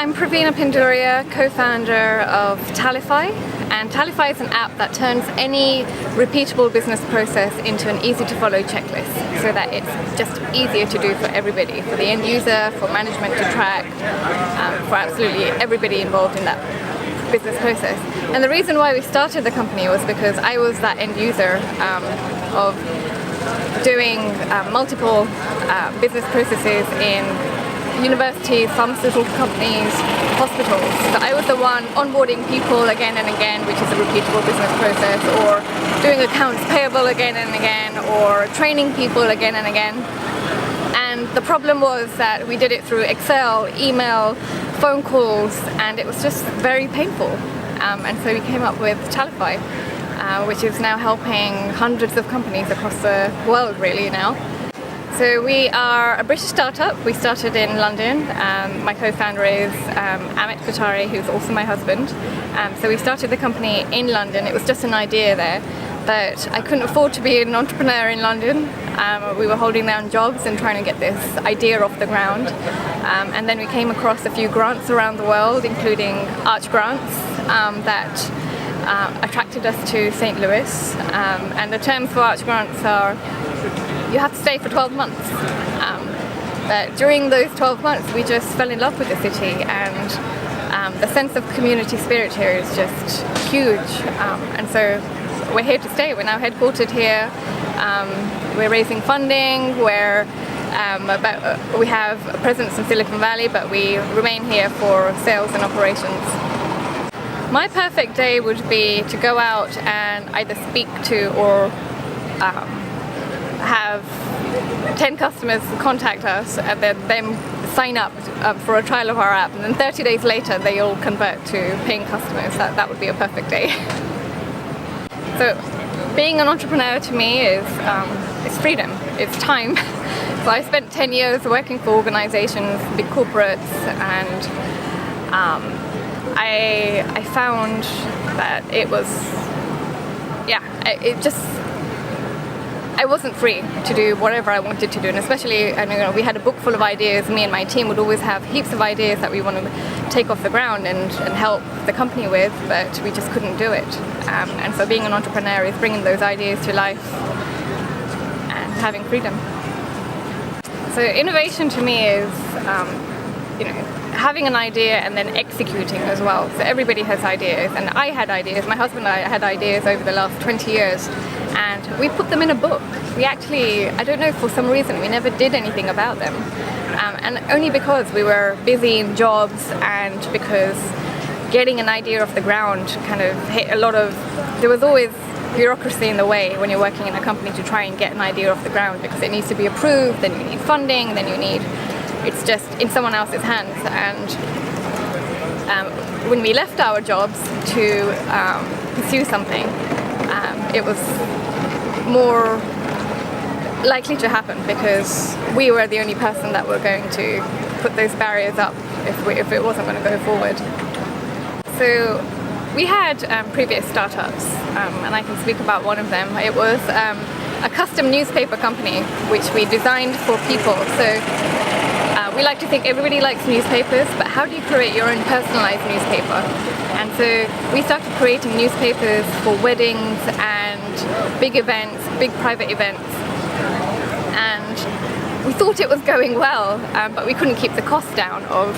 I'm Pravina Pindoria, co-founder of Tallyfy, and Tallyfy is an app that turns any repeatable business process into an easy-to-follow checklist so that it's just easier to do for everybody, for the end user, for management to track, for absolutely everybody involved in that business process. And the reason why we started the company was because I was that end user of doing multiple business processes in universities, pharmaceutical companies, hospitals. So I was the one onboarding people again and again, which is a repeatable business process, or doing accounts payable again and again, or training people again and again. And the problem was that we did it through Excel, email, phone calls, and it was just very painful. And so we came up with Tallyfy, which is now helping hundreds of companies across the world really now. So we are a British startup. We started in London. My co-founder is Amit Kothari, who's also my husband. So we started the company in London. It was just an idea there, but I couldn't afford to be an entrepreneur in London. We were holding down jobs and trying to get this idea off the ground. And then we came across a few grants around the world, including Arch grants, that attracted us to St. Louis. And the terms for Arch grants are you have to stay for 12 months. But during those 12 months, we just fell in love with the city, and the sense of community spirit here is just huge. And so we're here to stay. We're now headquartered here. We're raising funding. We have a presence in Silicon Valley, but we remain here for sales and operations. My perfect day would be to go out and either speak to or have 10 customers contact us and then them sign up for a trial of our app, and then 30 days later they all convert to paying customers. That would be a perfect day. So being an entrepreneur to me is it's freedom, it's time. So I spent 10 years working for organizations, big corporates, and I found that I wasn't free to do whatever I wanted to do, and especially, we had a book full of ideas. Me and my team would always have heaps of ideas that we wanted to take off the ground and help the company with, but we just couldn't do it. And so being an entrepreneur is bringing those ideas to life and having freedom. So innovation to me is, having an idea and then executing as well. So everybody has ideas, and I had ideas. My husband and I had ideas over the last 20 years, and we put them in a book. We actually, I don't know, for some reason, we never did anything about them. And only because we were busy in jobs, and because getting an idea off the ground kind of there was always bureaucracy in the way when you're working in a company to try and get an idea off the ground, because it needs to be approved, then you need funding, it's just in someone else's hands. And when we left our jobs to pursue something, it was more likely to happen because we were the only person that were going to put those barriers up if it wasn't going to go forward. So we had previous startups, and I can speak about one of them. It was a custom newspaper company which we designed for people. So we like to think everybody likes newspapers, but how do you create your own personalized newspaper? And so we started creating newspapers for weddings and big events, big private events. And we thought it was going well, but we couldn't keep the cost down of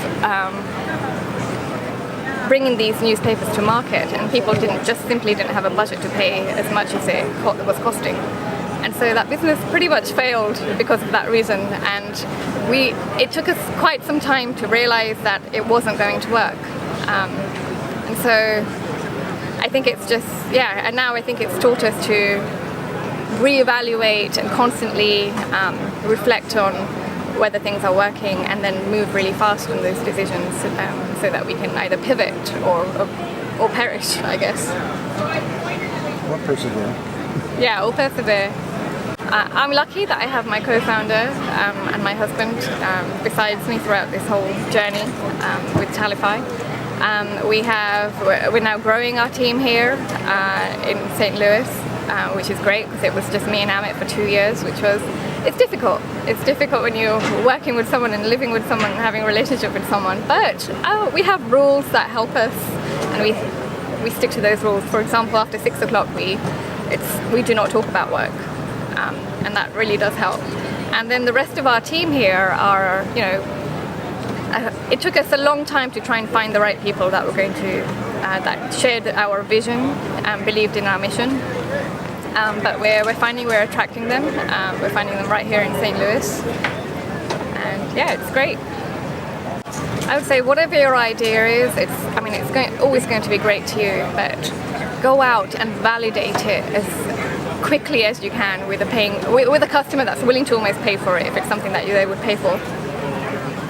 bringing these newspapers to market, and people simply didn't have a budget to pay as much as it was costing. And so that business pretty much failed because of that reason, and it took us quite some time to realize that it wasn't going to work. And so I think it's just, and now I think it's taught us to reevaluate and constantly reflect on whether things are working, and then move really fast on those decisions so that we can either pivot or perish, I guess. Or persevere. Yeah, or persevere. I'm lucky that I have my co-founder and my husband besides me throughout this whole journey with Tallyfy. We're now growing our team here in St. Louis, which is great because it was just me and Amit for 2 years, which was it's difficult. It's difficult when you're working with someone and living with someone and having a relationship with someone. But we have rules that help us, and we stick to those rules. For example, after 6 o'clock, we do not talk about work, and that really does help. And then the rest of our team here are, it took us a long time to try and find the right people that were going to that shared our vision and believed in our mission. But we're finding we're attracting them. We're finding them right here in St. Louis, and yeah, it's great. I would say whatever your idea is, always going to be great to you, but go out and validate it as quickly as you can with a customer that's willing to almost pay for it if it's something that they would pay for.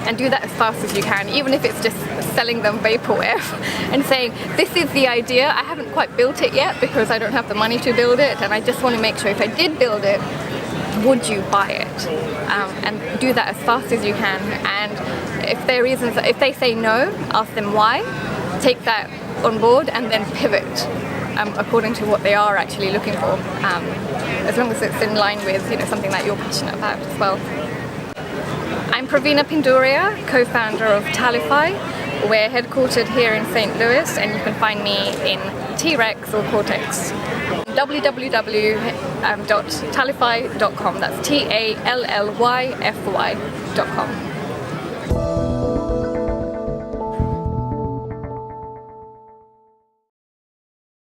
And do that as fast as you can, even if it's just selling them vaporware and saying, this is the idea, I haven't quite built it yet because I don't have the money to build it, and I just want to make sure if I did build it, would you buy it? And do that as fast as you can. And if they say no, ask them why, take that on board and then pivot according to what they are actually looking for, as long as it's in line with something that you're passionate about as well. I'm Pravina Pindoria, co-founder of Tallyfy. We're headquartered here in St. Louis, and you can find me in T-Rex or Cortex. www.tallyfy.com. That's TALLYFY.com.